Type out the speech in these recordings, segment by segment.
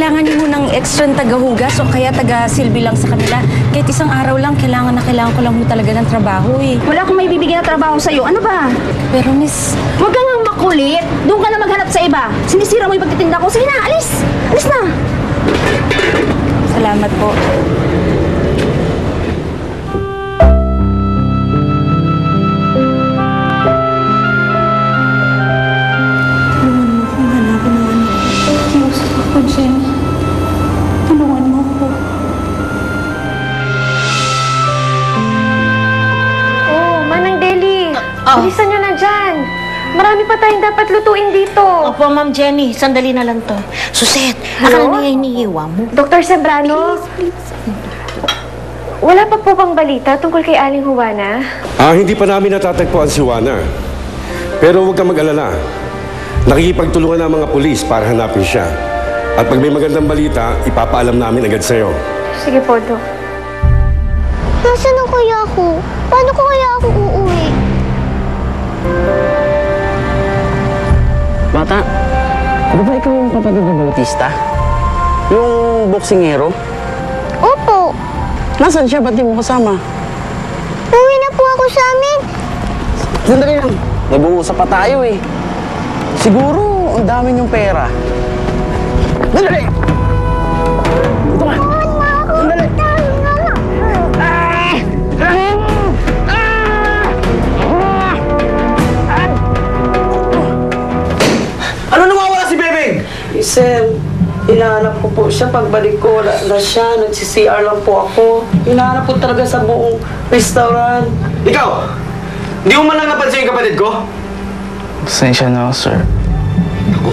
kailangan niyo ng extra taga-hugas o kaya taga-silbi lang sa kanila. Kahit isang araw lang, kailangan ko lang mo talaga ng trabaho eh. Wala akong may bibigyan na trabaho sa'yo. Ano ba? Pero miss... Huwag ka nga makulit. Doon ka na maghanap sa iba. Sinisira mo yung pagtitinda ko. Sige na, alis! Alis na! Salamat po. Tulungan mo ako. Oh, Manang Deli. Bilisan nyo na dyan. Marami pa tayong dapat lutuin dito. Opo, Ma'am Jenny. Sandali na lang to. Suset, akala na iniiwa mo. Dr. Sembrano? Wala pa po bang balita tungkol kay Aling Juana? Hindi pa namin natatagpuan si Juana. Pero huwag kang mag-alala. Nakikipagtulungan ang mga pulis para hanapin siya. At pag may magandang balita, ipapaalam namin agad sa'yo. Sige po, Dok. Nasaan na kaya ako? Paano ko kaya ako uuwi? Bata, ano ba ikaw yung kapatid ng Bautista? Yung boksingero? Opo. Nasaan siya? Ba't di mo kasama? Uwi na po ako sa amin. Sandali lang. Nag-uusap pa tayo eh. Siguro, ang dami niyong pera. Sandali! Ito ka! Sandali! Ano nawawala si Bebeng? Sir, hinahanap ko po siya. Pagbalik ko, wala na siya. Nagsi-CR lang po ako. Hinahanap ko talaga sa buong restaurant. Ikaw! Hindi mo man lang napansin yung kapatid ko? Pasensya na ako, sir. Ako?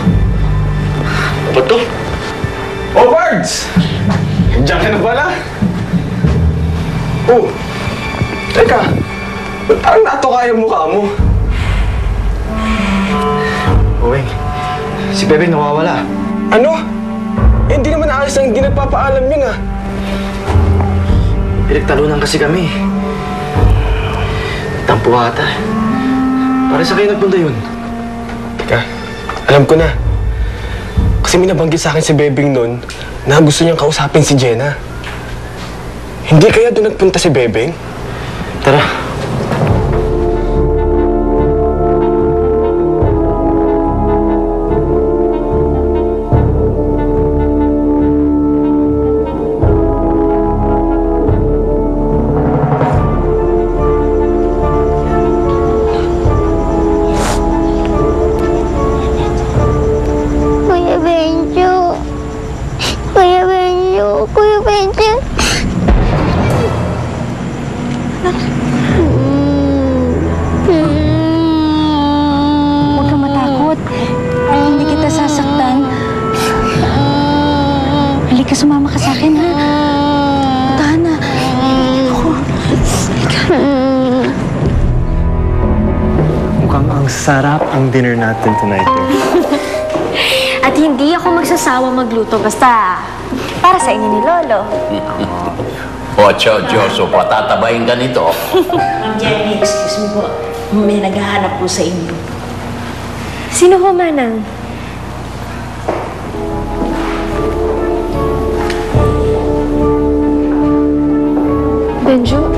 Ano ba to? Oh, Bards! Diyan ka na pala? Oh! Teka! Ba't parang naatuka yung mukha mo? Uwing, si Bebeng nawawala. Ano? Eh, hindi naman ayos ang hindi nagpapaalam yun ah. Pinagtalunan kasi kami. Tampo ata. Para sa kayo nagpunta yun? Teka, alam ko na. Kasi may nabanggit sa akin si Bebeng noon na gusto niyang kausapin si Jenna. Hindi kaya doon nagpunta si Bebeng? Tara. Kuya Benjo. Kuya Benjo. Kuya Benjo. Huwag kang matakot. Hindi kita sasaktan. Halika, sumama ka sa akin, ha? Tahan na. Ako. Halika. Mukhang ang sarap ang dinner natin tonight. At hindi ako magsasawa magluto basta para sa inyo ni Lolo. Ocho, Diyoso, patatabayin ka nito. Ma'am Jenny, excuse me po. May naghahanap po sa inyo. Sino ho, Manang? Benjo?